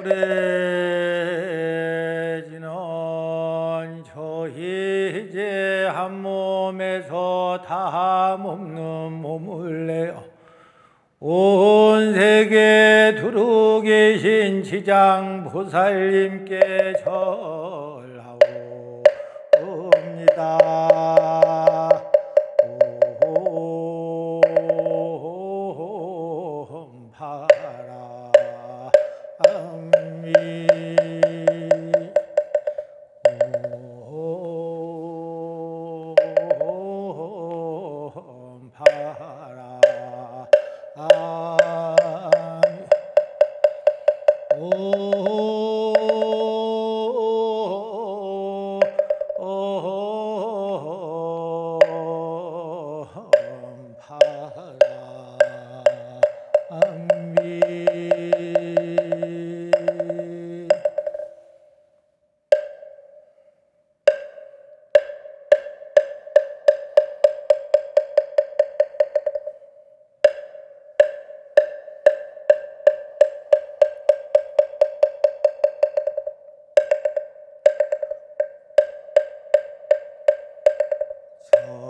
꾸레지는 저희제 한 몸에서 다 몸는 몸을 내어 온 세계 두루 계신 지장 보살님께 절하옵니다.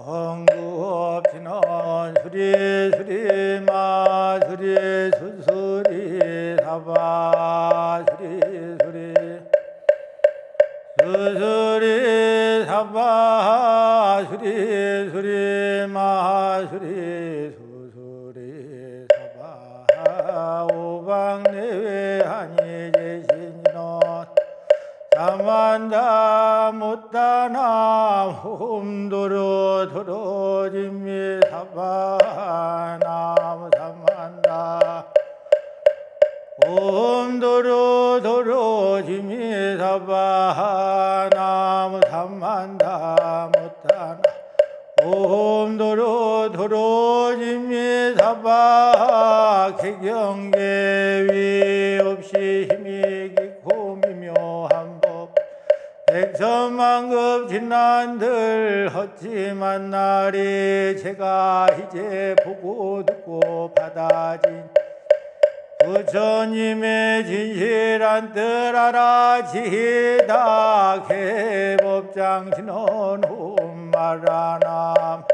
성구업지는 수리 마수리 수수리 사바 수리 수수리 사바 수리 마수리 수수리 사바 오방내외 하니 제신이는 사만다 못다나 홈도로 도로짐미 사바나무 사만다 홈도로 도로짐미 사바나무 사만다 못다나 홈도로 도로짐미 사바 개경계위 없이 힘이 깊고 미묘한 백천만급 진난들 헛지만 날이 제가 이제 보고 듣고 받아진 부처님의 진실한 뜻 알아지다 개법장신은 홈마라남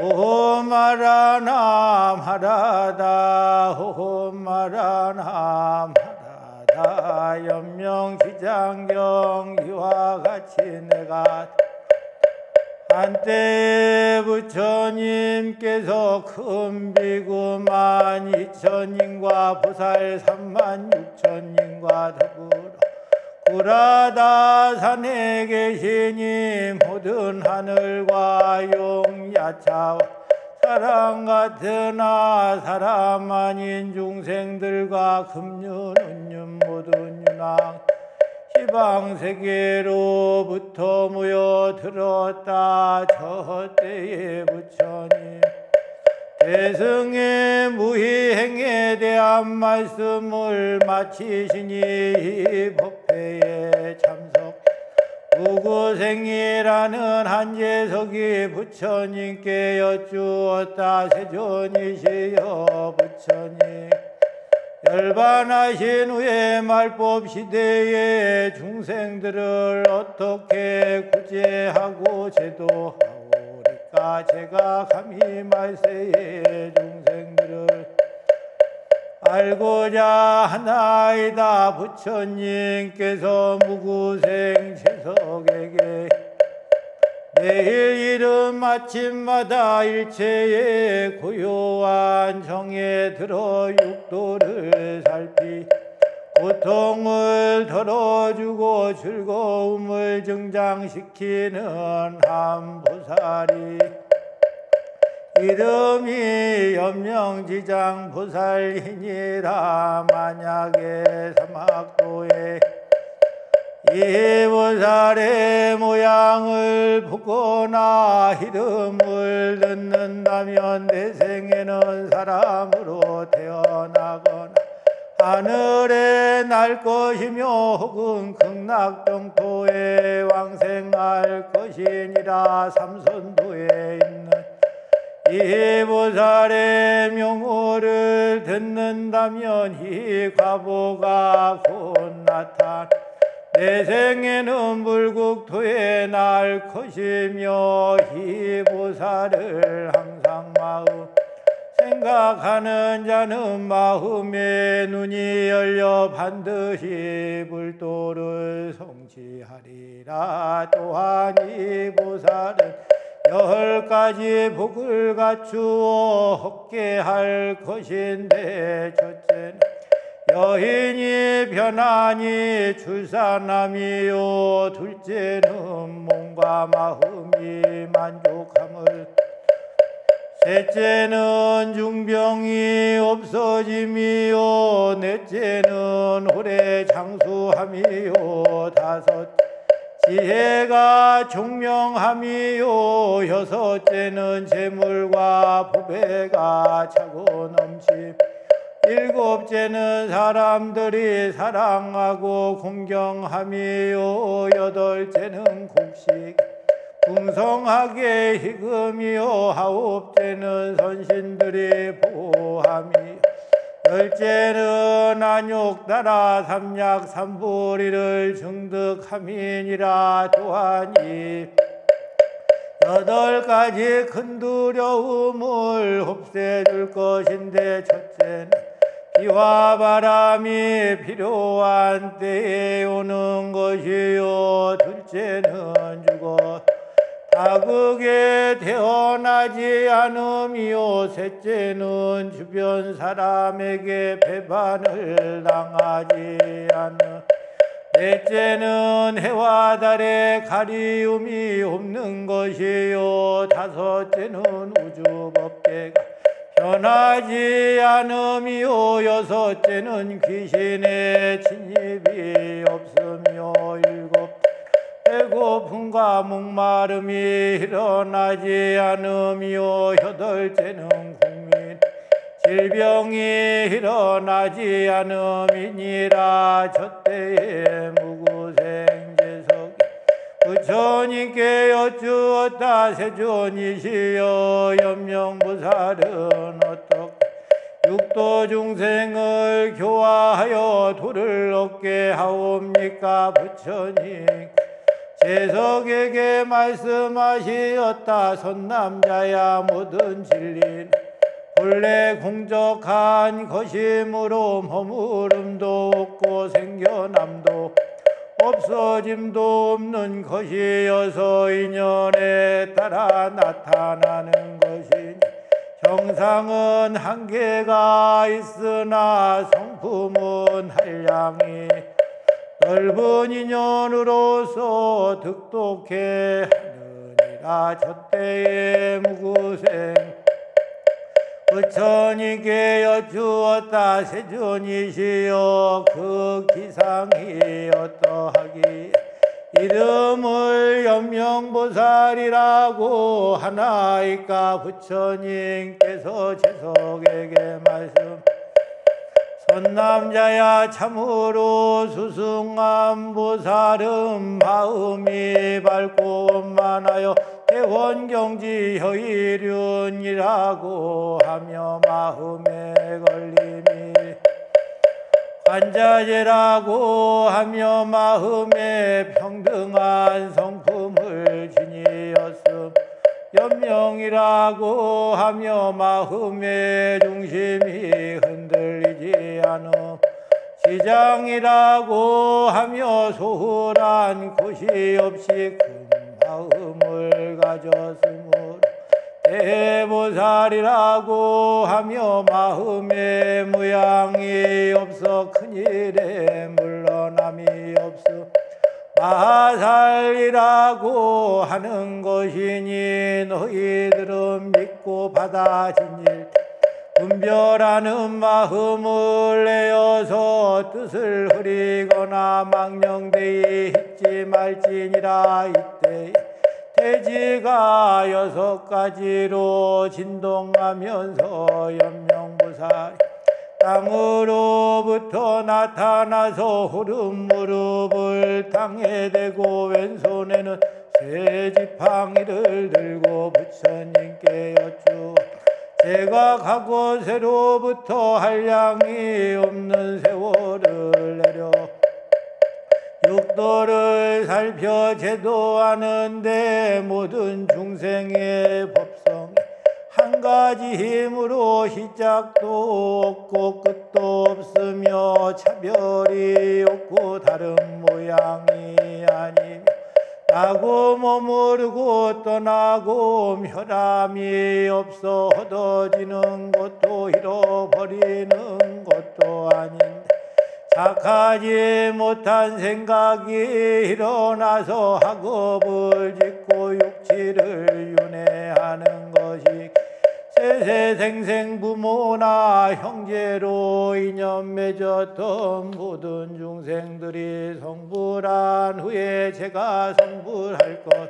홈마라남 하라다 홈마라남 연명시장경 이와 같이 내가 한때 부처님께서 큰 비구 12,000인과 보살 36,000인과 더불어 구라다 산에 계시니 모든 하늘과 용야차와 사람 같으나 사람 아닌 중생들과 금륜 은륜 모든 윤왕 희방세계로부터 모여들었다. 저 때에 부처님 대승의 무희행에 대한 말씀을 마치시니 이 법회에 참석 우구생이라는 한재석이 부처님께 여쭈었다. 세존이시여 부처님 열반하신 후에 말법 시대에 중생들을 어떻게 구제하고 제도하오리까. 제가 감히 말세에 중생들을 알고자 하나이다. 부처님께서 무구생 재석에게 매일 이른 아침마다 일체의 고요한 정에 들어 육도를 살피 고통을 덜어주고 즐거움을 증장시키는 한 보살이 이름이 염명지장 보살이니라. 만약에 사막도에 이 보살의 모양을 보거나 이름을 듣는다면 내 생에는 사람으로 태어나거나 하늘에 날 것이며 혹은 극락정토에 왕생할 것이니라. 삼선도에 있는 이 보살의 명호를 듣는다면 이 과보가 곧 나타나 내 생에는 불국토에 날 것이며 이 보살을 항상 마음 생각하는 자는 마음의 눈이 열려 반드시 불도를 성취하리라. 또한 이 보살은 10가지 복을 갖추어 얻게 할 것인데, 첫째는 여인이 편안히 출산함이요, 둘째는 몸과 마음이 만족함을, 셋째는 중병이 없어짐이요, 넷째는 오래 장수함이요, 다섯 지혜가 총명함이요, 여섯째는 재물과 부배가 차고 넘침, 일곱째는 사람들이 사랑하고 공경함이요, 여덟째는 곡식 풍성하게 희금이요, 아홉째는 선신들이 보호함이, 열째는 안욕 따라 삼약 삼불이를 증득함이니라. 또한 이 8가지 큰 두려움을 없애줄 것인데, 첫째는 비와 바람이 필요한 때에 오는 것이요, 둘째는 죽어 다극에 태어나지 않음이요, 셋째는 주변 사람에게 배반을 당하지 않음, 넷째는 해와 달에 가리움이 없는 것이요, 다섯째는 우주법계가 변하지 않음이요, 여섯째는 귀신의 침입이 없으며, 일곱 배고픔과 목마름이 일어나지 않으며, 여덟째는 국민 질병이 일어나지 않음이니라. 저때에 무구생제석 부처님께 여쭈었다. 세존이시여, 염명보살은 어떻게 육도 중생을 교화하여 도를 얻게 하옵니까? 부처님 제석에게 말씀하시었다. 선남자야, 모든 진리는 본래 공적한 것이므로 머무름도 없고 생겨남도 없어짐도 없는 것이어서 인연에 따라 나타나는 것이니, 형상은 한계가 있으나 성품은 한량이 넓은 인연으로서 득독해 하느니라. 저때에 무구생 부처님께 여쭈었다. 세존이시여, 그 기상이 어떠하기? 이름을 염명보살이라고 하나이까? 부처님께서 제석에게 말씀, 선남자야, 참으로 수승한 보살은 마음이 밝고 원만하여 대원경지 혀일륜이라고 하며, 마음에 걸림이 관자재라고 하며, 마음에 평등한 성품을 지니었음, 염명이라고 하며, 마음의 중심이 흔들리지 않음, 지장이라고 하며, 소홀한 것이 없이 큰 마음을 가졌으므로 대보살이라고 하며, 마음의 무양이 없어 큰일에 물러남이 없어 마살이라고 하는 것이니, 너희들은 믿고 받아진 일 분별하는 마음을 내어서 뜻을 흐리거나 망령되이 잊지 말지니라. 이때 대지가 6가지로 진동하면서 염명보살 땅으로부터 나타나서 후름 무릎을 땅에 대고 왼손에는 쇠지팡이를 들고 부처님께 여쭈 제가 가곳으로부터 한량이 없는 세월을 내려 육도를 살펴 제도하는데 모든 중생의 법성 한 가지 힘으로 시작도 없고 끝도 없으며 차별이 없고 다른 모양이 아니며 나고 머무르고 떠나고 혈함이 없어 헛어지는 것도 잃어버리는 것도 아닌데 착하지 못한 생각이 일어나서 학업을 짓고 육치를 윤회하는 것이 세세생생 부모나 형제로 인연 맺었던 모든 중생들이 성불한 후에 제가 성불할 것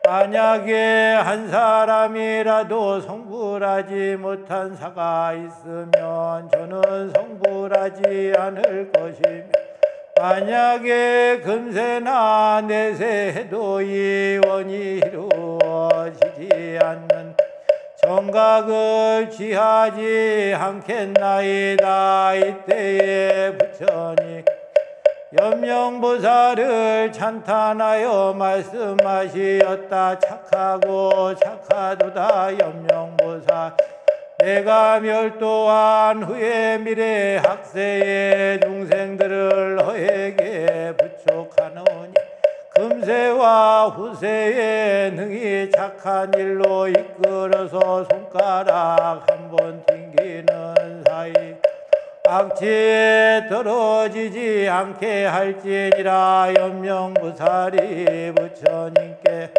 만약에 한 사람이라도 성불하지 못한 사가 있으면 저는 성불하지 않을 것이며 만약에 금세나 내세해도 이 원이 이루어지지 않는 정각을 취하지 않겠나이다. 이때에 부처님 염명보살을 찬탄하여 말씀하시었다. 착하고 착하도다 염명보살 내가 멸도한 후에 미래 학세의 중생들을 너에게 부촉하노니 금세와 후세에 능히 착한 일로 이끌어서 손가락 한번 튕기는 사이 악취에 떨어지지 않게 할지니라. 염명보살이 부처님께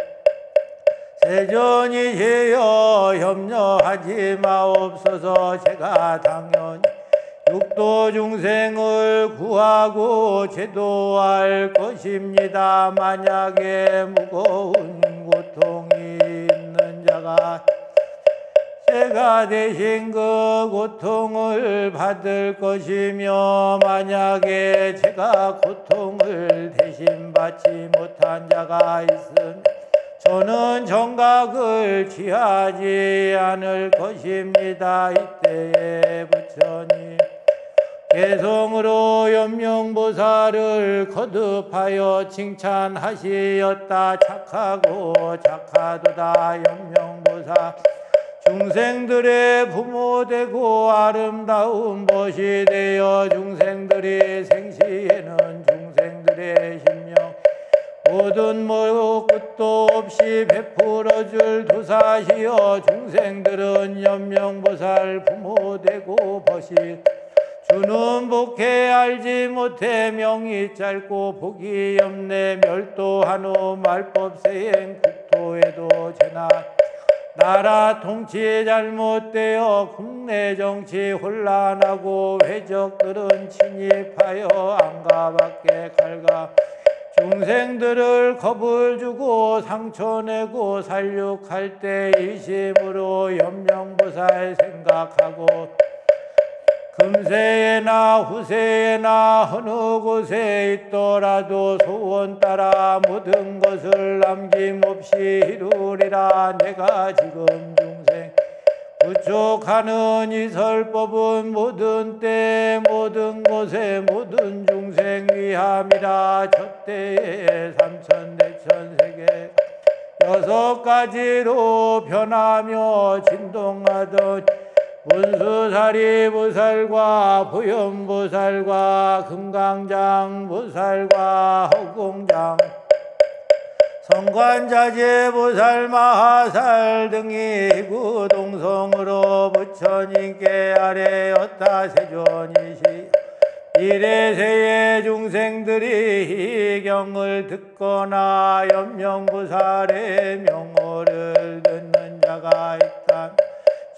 세존이시여 염려하지 마옵소서. 제가 당연히 육도 중생을 구하고 제도할 것입니다. 만약에 무거운 고통이 있는 자가 제가 대신 그 고통을 받을 것이며 만약에 제가 고통을 대신 받지 못한 자가 있으면 저는 정각을 취하지 않을 것입니다. 이때에 부처님 개성으로 염명보살을 거듭하여 칭찬하시었다. 착하고 착하도다 염명보살 중생들의 부모 되고 아름다운 벗이 되어 중생들이 생시에는 중생들의 심령 모든 끝도 없이 베풀어줄 도사시여 중생들은 염명보살 부모 되고 벗이 주는 복해 알지 못해 명이 짧고 복이 없네 멸도한후 말법세행 국토에도 재나 나라 통치 잘못되어 국내 정치 혼란하고 회적들은 침입하여 안가 밖에 갈가 중생들을 겁을 주고 상처내고 살육할 때 이심으로 염명보살 생각하고 금세에나 후세에나 어느 곳에 있더라도 소원 따라 모든 것을 남김없이 이루리라. 내가 지금 중생 부족하는 이 설법은 모든 때 모든 곳에 모든 중생 위함이라. 저때에 삼천대천세계 여섯 가지로 변하며 진동하던 문수사리보살과 보현보살과 금강장보살과 허공장 성관자재보살 마하살 등이 구동성으로 부처님께 아뢰었다. 세존이시 이래세의 중생들이 이 경을 듣거나 염명보살의 명호를 듣는 자가 있다.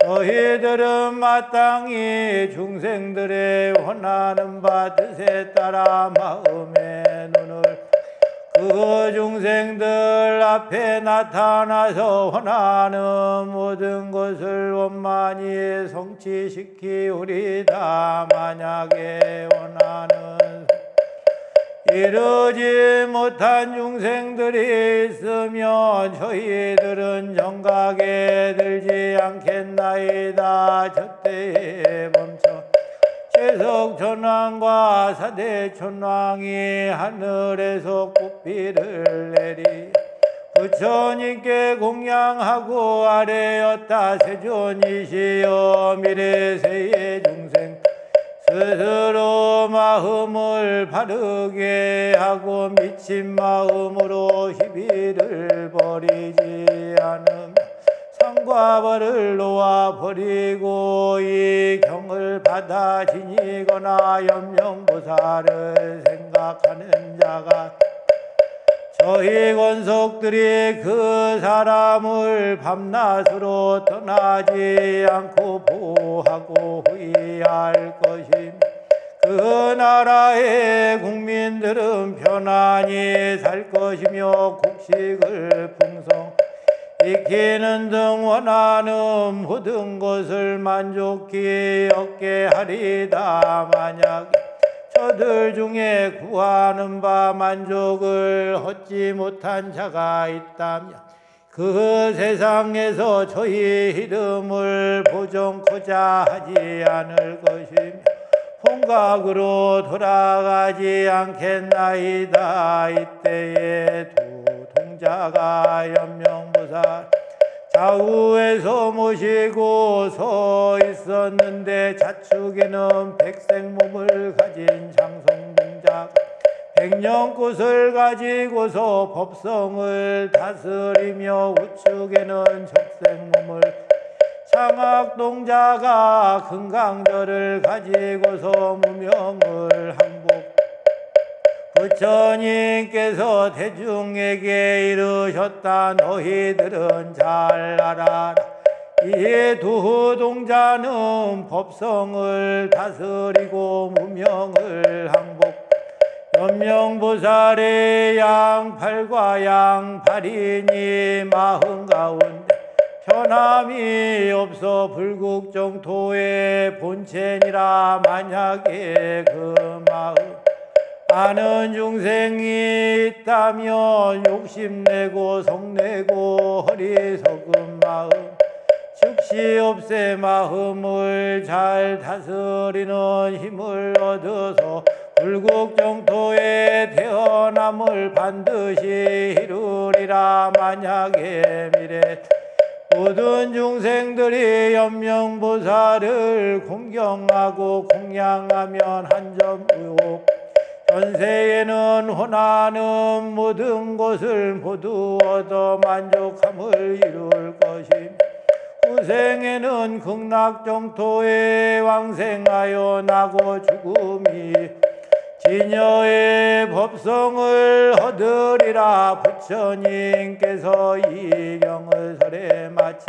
저희들은 마땅히 중생들의 원하는 바 뜻에 따라 마음의 눈을 그 중생들 앞에 나타나서 원하는 모든 것을 원만히 성취시키우리다. 만약에 원하는 이르지 못한 중생들이 있으면 저희들은 정각에 들지 않겠나이다. 저때에 멈춰 채석천왕과 사대천왕이 하늘에서 꽃비를 내리 부처님께 공양하고 아뢰었다. 세존이시여 미래세의 중생 스스로 마음을 바르게 하고 미친 마음으로 시비를 버리지 않으며 상과 벌을 놓아 버리고 이 경을 받아 지니거나 염명보살을 생각하는 자가 저희 권속들이 그 사람을 밤낮으로 떠나지 않고 보호하고 후의할 것이며 그 나라의 국민들은 편안히 살 것이며 곡식을 풍성 익히는 등 원하는 모든 것을 만족히 얻게 하리다. 만약 저들 중에 구하는 바 만족을 얻지 못한 자가 있다면 그 세상에서 저희 이름을 보존코자 하지 않을 것이며 본각으로 돌아가지 않겠나이다. 이때에 두 동자가 연명보살 좌우에서 모시고 서 있었는데 좌측에는 백색 몸을 가진 장성동자가 백년꽃을 가지고서 법성을 다스리며 우측에는 적색 몸을 장악동자가 금강절을 가지고서 무명을 항복 부처님께서 대중에게 이르셨다. 너희들은 잘 알아라. 이 두 동자는 법성을 다스리고 무명을 항복 연명보살의 양팔과 양팔이니 마음 가운데 편함이 없어 불국정토의 본체니라. 만약에 그 마음 아는 중생이 있다면 욕심내고 성내고 어리석은 마음 즉시 없애 마음을 잘 다스리는 힘을 얻어서 불국정토에 태어남을 반드시 이루리라. 만약에 미래 모든 중생들이 연명보살을 공경하고 공양하면 한 점 의혹 전세에는 원하는 모든 것을 모두 얻어 만족함을 이룰 것이며 후생에는 극락정토에 왕생하여 나고 죽음이 진여의 법성을 얻으리라. 부처님께서 이 경을 설에 마치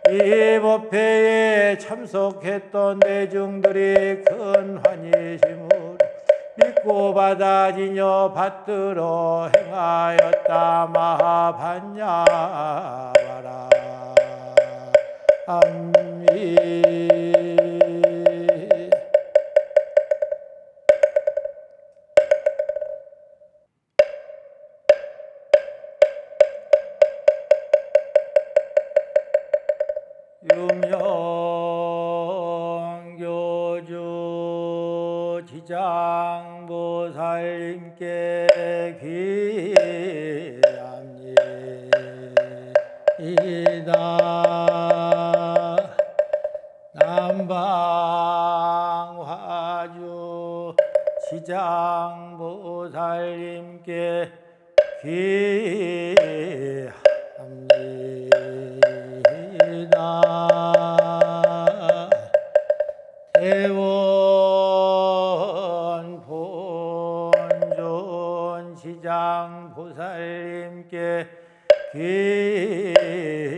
이 법회에 참석했던 대중들이 큰 환희심으로 믿고 받아지녀 받들어 행하였다. 마하반야바라 암미 유명교주 지장보살님께 귀합니다. 남방화주 지장보살님께 귀합니다. 대원 본존 지장보살님께 귀합니다.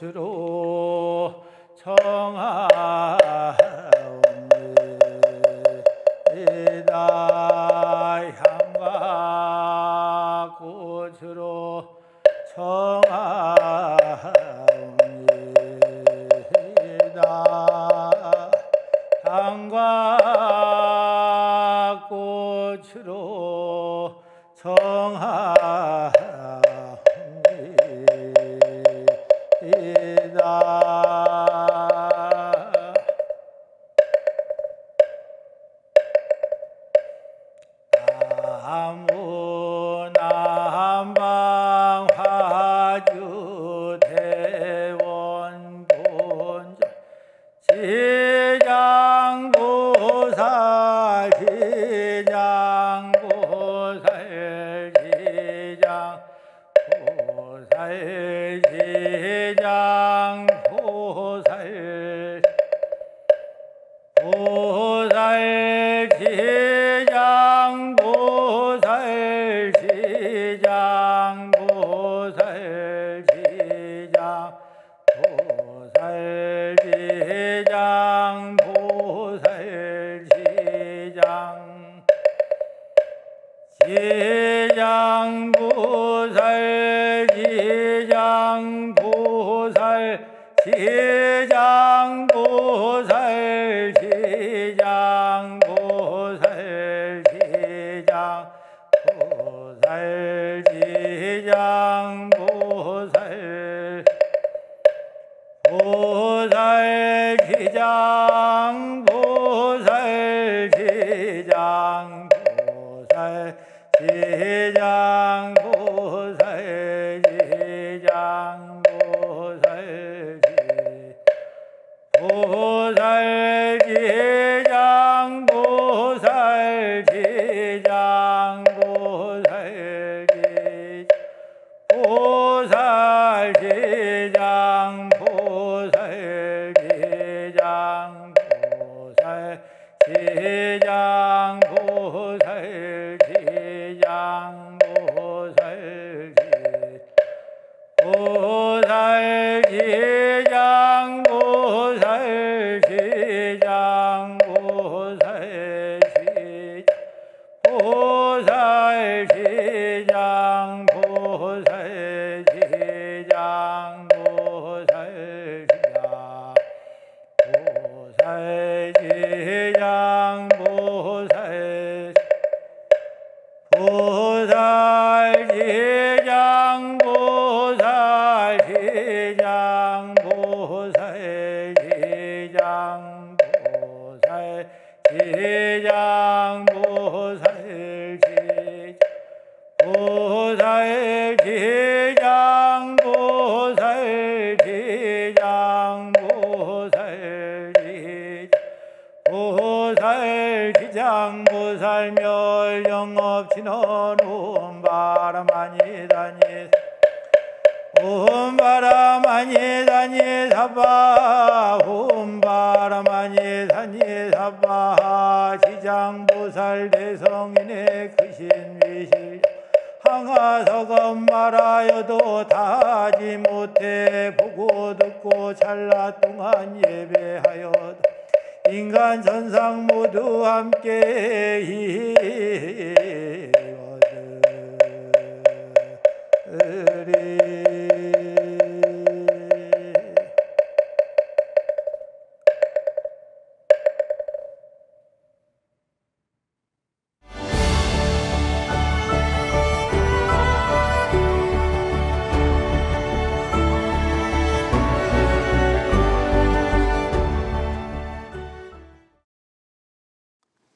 상가꽃으로 청하옵니다. 향가꽃으로 청하옵니다. 향가꽃으로 남방 화주 대원 본전 시장보살 시장보살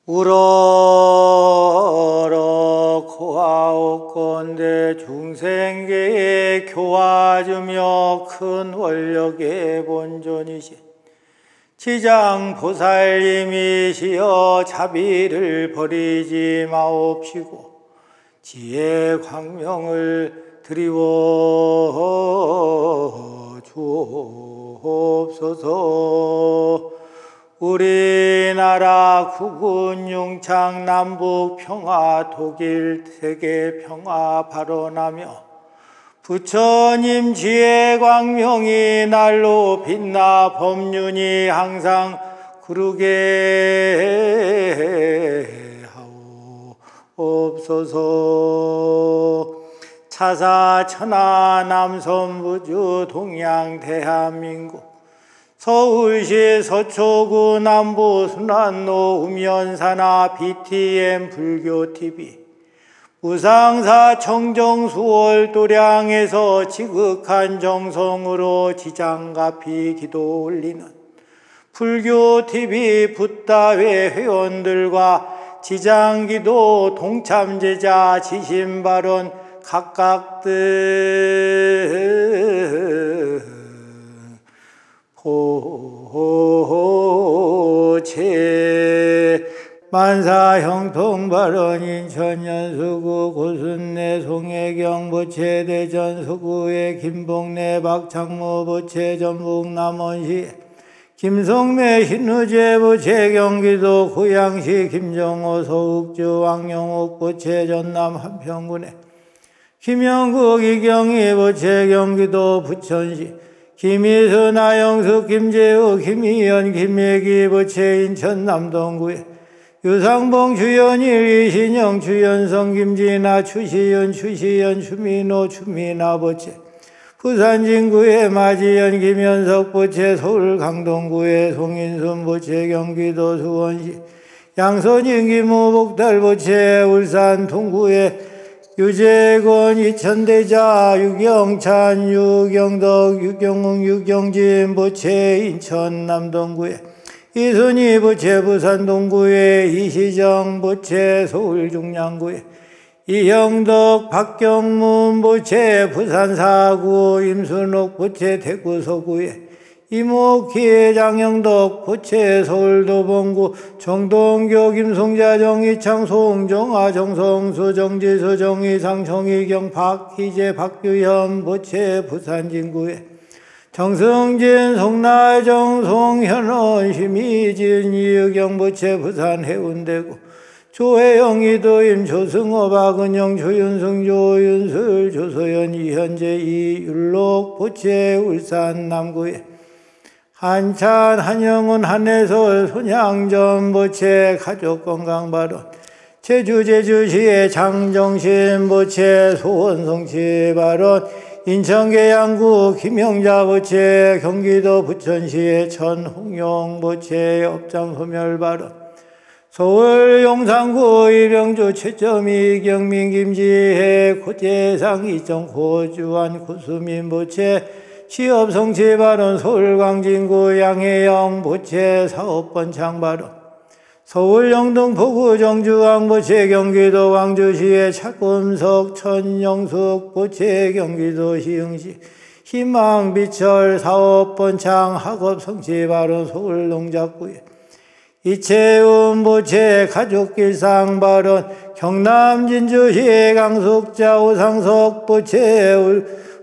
우러러 고아옵건대 중생계에 교화주며 큰 원력의 본존이신 지장보살님이시여 자비를 버리지 마옵시고 지혜 광명을 드리워 주옵소서. 우리나라 국군 융창 남북 평화 독일 세계 평화 발언하며 부처님 지혜 광명이 날로 빛나 법륜이 항상 구르게 하옵소서. 차사 천하 남선부주 동양 대한민국 서울시 서초구 남부 순환로 우면사나 BTM 불교TV 무상사 청정수월 도량에서 지극한 정성으로 지장가피 기도 올리는 불교TV 붓다회 회원들과 지장기도 동참제자 지신발언 각각들 보체 만사형통발언 인천연수구 고순내 송혜경 보체 대전 서구의 김봉래 박창모 보체 전북 남원시 김성매 신우재 보체 경기도 고양시 김정호 서욱주 왕영옥 보체 전남 한평군에 김영국 이경희 보체 경기도 부천시 김희수 나영숙 김재우 김희연 김혜기 보체 인천 남동구에 유상봉 주연일 이신영 주연성 김진아 추시연 추민호 추민아 보체 부산 진구의 마지연 김현석 보체 서울 강동구의 송인순 보체 경기도 수원시 양선인 김우 복달 보체 울산 동구의 유재권 이천대자 유경찬 유경덕 유경웅 유경진 보체 인천 남동구에 이순희 보체 부산 동구에 이시정 보체 서울 중량구에 이형덕 박경문 보체 부산 사구 임순옥 보체 대구 서구에 이목희 장영덕 보체 서울 도봉구 정동교 김송자 정희창 송정아 정성수 정지수 정희상 정희경 박희재 박규현 보체 부산 진구에 정승진 송나정 송현원 심희진 이유경 보체 부산 해운대구 조혜영 이도임 조승호 박은영 조윤승 조윤슬 조소연 이현재 이율록 보체 울산 남구에 한찬 한영훈 한해솔 손양전 보체 가족건강발언 제주시의 장정신 보체 소원성취발언 인천계양구 김영자 보체 경기도 부천시의 천홍용 보체 업장소멸발언 서울 용산구 이병주 최점이 경민 김지혜 고재상 이정 고주환 고수민 보체 시업성취발언 서울 광진구 양혜영 보체 사업번창 발언 서울 영등포구 정주광 보체 경기도 광주시의 차금석 천영숙 보체 경기도 시흥시 희망비철 사업번창 학업성취발언 서울 농작구에 이채훈 보체 가족길상 발언 경남 진주시의 강숙자 오상석 보체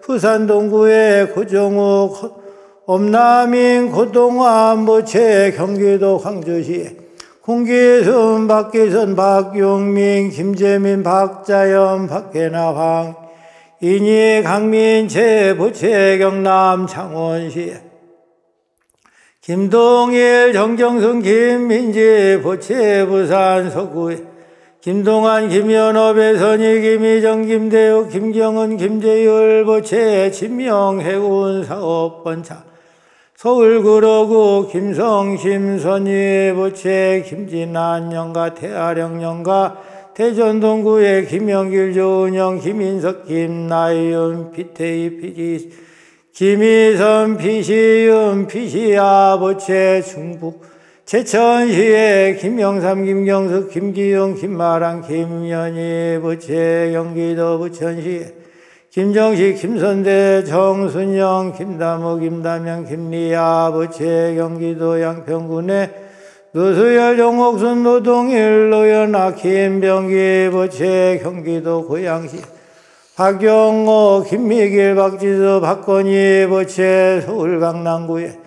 부산 동구의 고정욱 엄남인 고동환 보체 경기도 광주시에 홍기순 박기선 박용민 김재민 박자연 박혜나 황 인희 강민채 보체 경남 창원시에 김동일 정정승 김민지 보체 부산 서구에 김동환 김연호 배선희 김희정 김대욱 김경은 김재율 보체 진명해운 사업번창 서울 구로구 김성심 선희 보체 김진한 영가 태아령 영가 대전 동구의 김영길 조은영 김인석 김나이윤 피태희 피지 김희선 피시윤 피시아 보체 중북 제천시에 김영삼, 김경숙, 김기용, 김마랑, 김연희 부채, 경기도 부천시에 김정식, 김선대, 정순영, 김다무, 김담영, 김리아 부채, 경기도 양평군에 노수열, 정옥순, 노동일, 노연아, 김병기 부채, 경기도 고양시 박경호, 김미길, 박지수, 박건희 부채, 서울 강남구에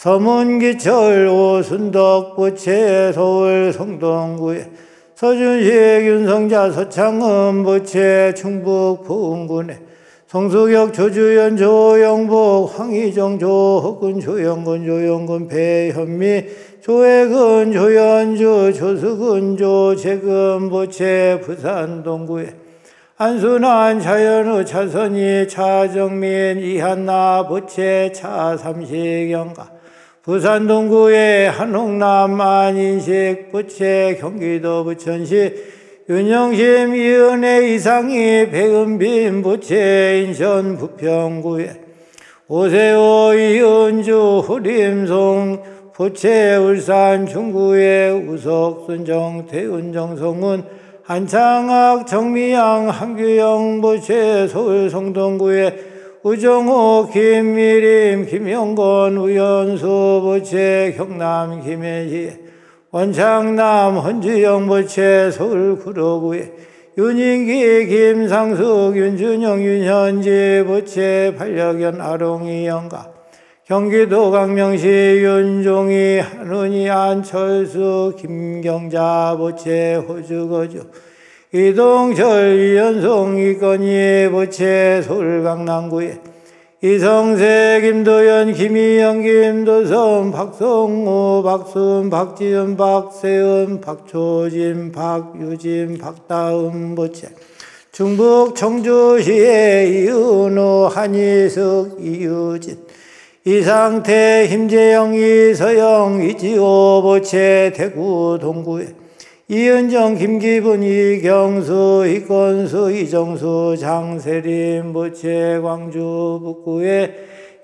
서문기철, 오순덕 부채, 서울 성동구에 서준식, 윤성자, 서창은 부채, 충북 부흥군에 송수격, 조주연, 조영복, 황희정, 조흑근, 조영근, 조영근, 배현미, 조혜근, 조연주, 조수근, 조재근 부채, 부산 동구에 안순환, 차현우, 차선희, 차정민, 이한나 부채, 차삼식영가 부산 동구에 한홍남, 안인식 부채, 경기도 부천시 윤영심, 이은혜, 이상희, 백은빈 부채, 인천 부평구에 오세호, 이은주, 후림송 부채, 울산 중구에 우석순, 정태훈, 정성훈, 한창학, 정미양, 한규영 부채, 서울 성동구에 우정호, 김미림, 김영건, 우연수 부채, 경남 김해시 원창남, 헌주영 부채, 서울 구로구에 윤인기, 김상숙, 윤준영, 윤현지 부채, 반려견 아롱이 영가 경기도 강명시 윤종희, 한은희, 안철수, 김경자 부채, 호주거주 이동철, 이연송, 이건희 부채, 서울 강남구에 이성세, 김도연, 김희영, 김도성, 박성우, 박순, 박지은, 박세은, 박초진, 박유진, 박다음 부채 중북 청주시에 이은호, 한희숙, 이유진 이상태, 김재영, 이서영, 이지호 부채, 대구 동구에 이은정, 김기분, 이경수, 이건수, 이정수, 장세림 부채, 광주 북구에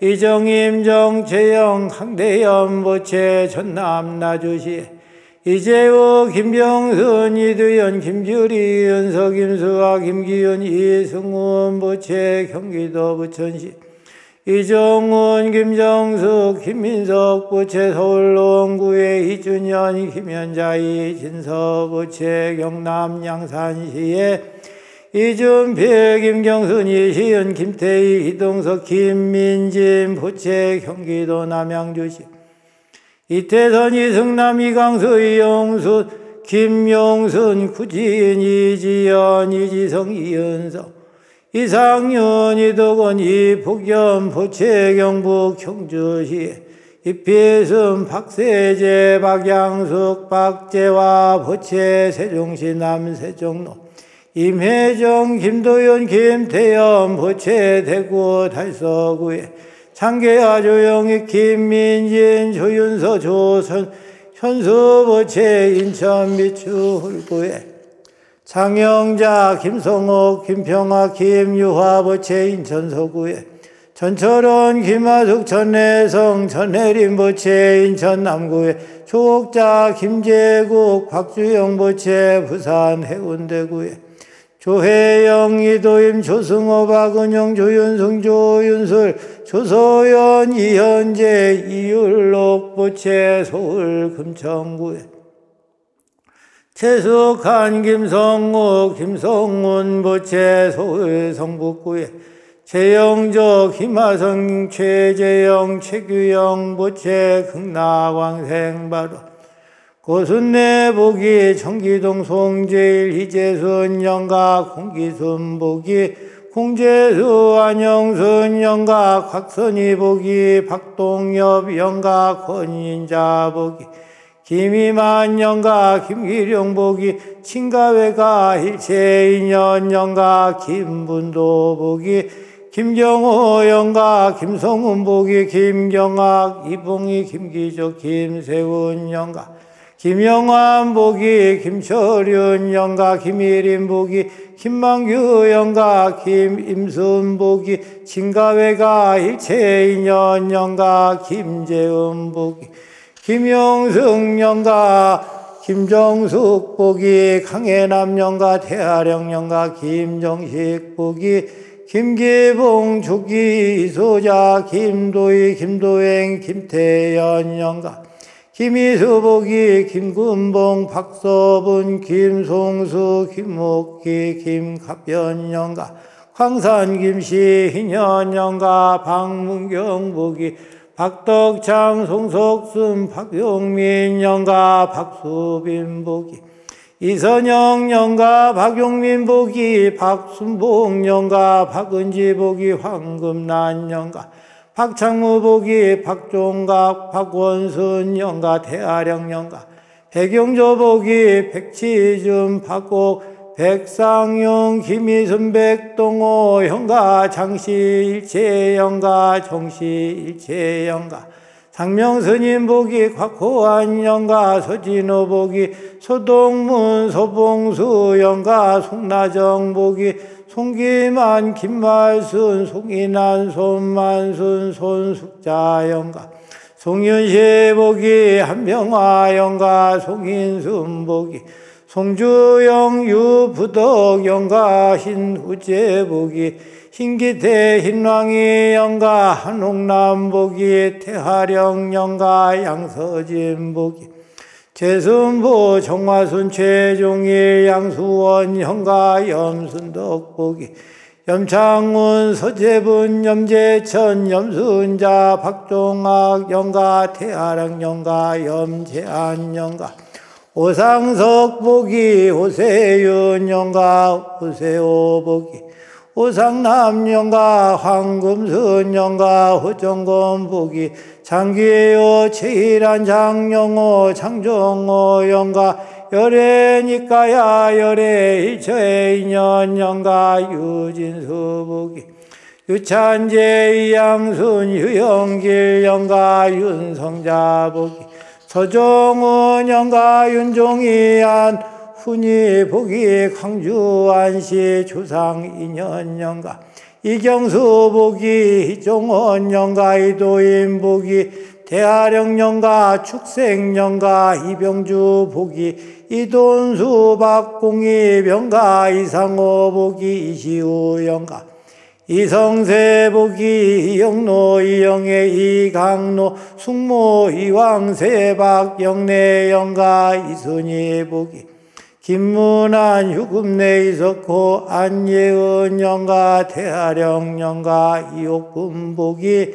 이정임, 정채영, 강대현 부채, 전남 나주시 이재우, 김병순, 이두현, 김규리, 은서, 김수아, 김기윤, 이승훈 부채, 경기도 부천시 이정훈, 김정숙, 김민석 부채, 서울 노원구에 이준현, 김현자, 이진서 부채, 경남 양산시에 이준필, 김경순, 이시은, 김태희, 이동석, 김민진 부채, 경기도 남양주시 이태선, 이승남, 이강수, 이용수, 김용순, 구진, 이지연, 이지성, 이은석 이상윤, 이덕원, 이복연 부채, 경북 청주시 이필순, 박세재, 박양숙, 박재화 부채, 세종시 남세종로 임혜정, 김도연, 김태연 부채, 대구 달서구에 창계아, 조영희, 김민진, 조윤서, 조선, 현수 부채, 인천 미추홀구에 장영자, 김성옥, 김평아, 김유화 부채, 인천 서구에 전철원, 김하숙, 전혜성, 전혜림 부채, 인천 남구에 조옥자, 김재국, 박주영 부채, 부산 해운대구에 조혜영, 이도임, 조승호, 박은영, 조윤승, 조윤술, 조소연, 이현재, 이율록 부채, 서울 금천구에 최숙한, 김성욱, 김성훈 부채, 서울 성북구에 최영조, 김하성, 최재영, 최규영 부채, 극락왕생바로 고순내 보기, 청기동 송재일, 이재순 영각, 홍기순 보기, 홍재수, 안영순 영각, 곽선희 보기, 박동엽 영각, 권인자 보기 김희만 영가, 김기룡 보기, 친가회가, 일체인연 영가, 김분도 보기, 김경호 영가, 김성훈 보기, 김경학, 이봉희, 김기조, 김세훈 영가, 김영환 보기, 김철윤 영가, 김일인 보기, 김만규 영가, 김임순 보기, 친가회가, 일체인연 영가, 김재은 보기, 김영승 영가 김정숙 보기 강해남 영가 태아령 영가 김정식 보기 김기봉 주기 이소자 김도희 김도행 김태연 영가 김희수 보기 김군봉 박서분 김송수 김목기 김갑변 영가 광산 김씨 희년 영가 박문경 보기 박덕창 송석순 박용민 영가 박수빈 보기 이선영 영가 박용민 보기 박순봉 영가 박은지 보기 황금난 영가 박창무 보기 박종각 박원순 영가 태아령 영가 백영조 보기 백치준 박곡 백상용 김희순 백동호 영가 장시일체 영가 정시일체 영가 상명스님 보기 곽호환 영가 서진호 보기 소동문 소봉수 영가 송나정 보기 송기만 김말순 송인한 손만순 손숙자 영가 송윤시 보기 한병화 영가 송인순 보기 송주영 유부덕 영가 신우재 보기 흰기태 흰왕이 영가 한옥남 보기 태하령 영가 양서진 보기 재순보 정화순 최종일 양수원 영가 염순덕 보기 염창훈 서재분 염재천 염순자 박종학 영가 태하령 영가 염재한 영가 오상석 보기 오세윤 영가 오세호 보기 오상남 영가 황금순 영가 호정건 보기 장기호 최일한 장영호 장종호 영가 열애니까야 열애 일처의 인연 영가 유진수 보기 유찬재 이양순 유영길 영가 윤성자 보기 서정은 영가 윤종이안 훈이 보기 광주안시 주상인연 영가 이경수 보기 이종원 영가 이도인 보기 대하령 영가 축생 영가 이병주 보기 이돈수 박공희 병가 이상호 보기 이시우 영가 이성세 보기 이영노 이영애 이강노 숙모 이왕세 박영래 영가 이순희 보기 김문안 유금내 이석호 안예은 영가 태하령 영가 이옥금 보기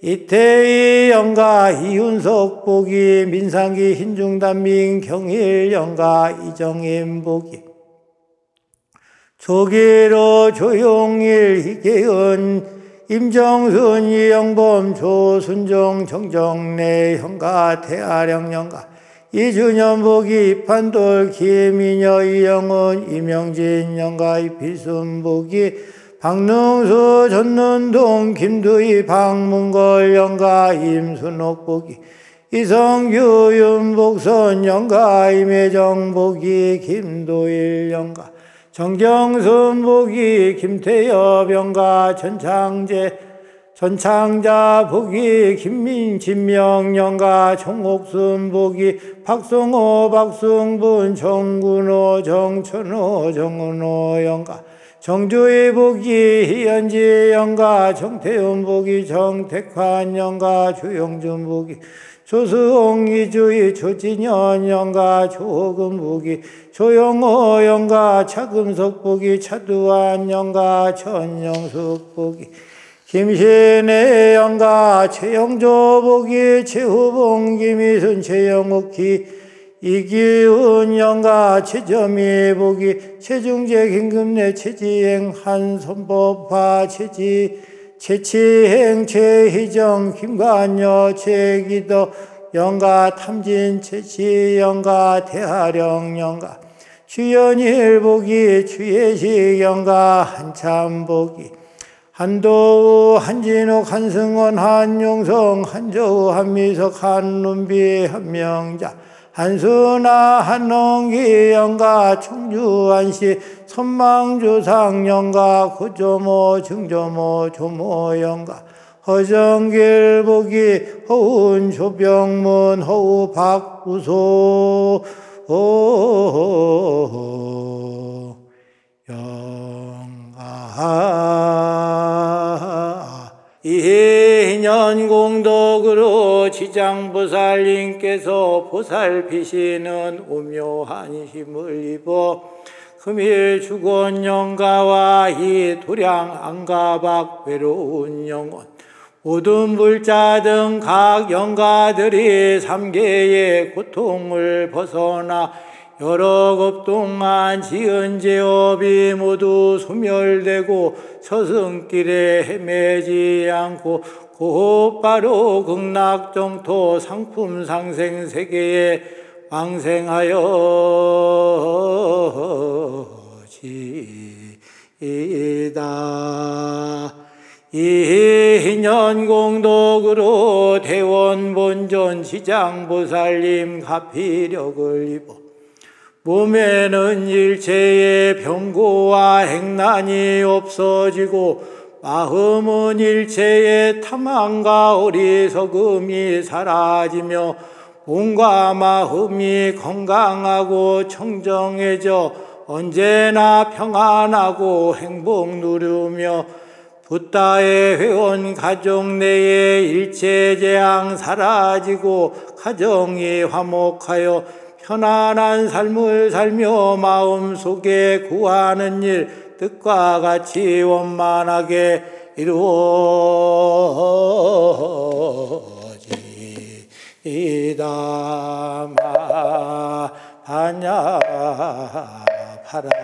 이태희 영가 이윤석 보기 민상기 흰중단민 경일 영가 이정임 보기 조기로 조용일 이계은 임정순 이영범 조순정 정정래 영가 태하령 영가 이준현 보기 판돌 김인여 이영은 이명진 영가 이필순 보기 박능수 전는동 김두희 박문걸 영가 임순옥 보기 이성규 윤복선 영가 임혜정 보기 김도일 영가 정경순 보기 김태엽 영가 전창자 보기 김민진명 영가 정옥순 보기 박성호 박승분 정군호 정천호 정은호 영가 정주희 보기 희연지 영가 정태훈 보기 정택환 영가 조영준 보기 조수홍 이주희 조진현 영가 조금 보기 조영호 영가 차금석 보기 차두환 영가 천영숙 보기 김신혜 영가 최영조 보기 최후봉 김희순 최영욱 이기훈 영가 최점희 보기 최중재 김금래 최지행 한선법화 최치행 최희정 김관여 최기덕 영가 탐진 최치 영가 태하령 영가 추연일 보기 추예식 영가 한참 보기 한도우 한진욱 한승원 한용성 한저우 한미석 한눈비 한명자 한순아 한농기 영가 충주안시 선망주상 영가 고조모 증조모 조모 영가 허정길복이 허운 조병문 허우 박우소 영아 이인연공덕으로 지장보살님께서 보살피시는 오묘한 힘을 입어 금일 죽은 영가와 이 도량 안가박 외로운 영혼 모든 불자 등 각 영가들이 삼계의 고통을 벗어나 여러 급 동안 지은 죄업이 모두 소멸되고 서승길에 헤매지 않고 곧바로 극락정토 상품상생 세계에 왕생하여지이다. 이인연공덕으로 대원본전 지장보살님 가피력을 입어 몸에는 일체의 병고와 행난이 없어지고 마음은 일체의 탐함과 어리석음이 사라지며 몸과 마음이 건강하고 청정해져 언제나 평안하고 행복 누르며 붓다의 회원 가족 내에 일체 재앙 사라지고 가정이 화목하여 편안한 삶을 살며 마음속에 구하는 일 뜻과 같이 원만하게 이루어지이다. 마하냐 파라미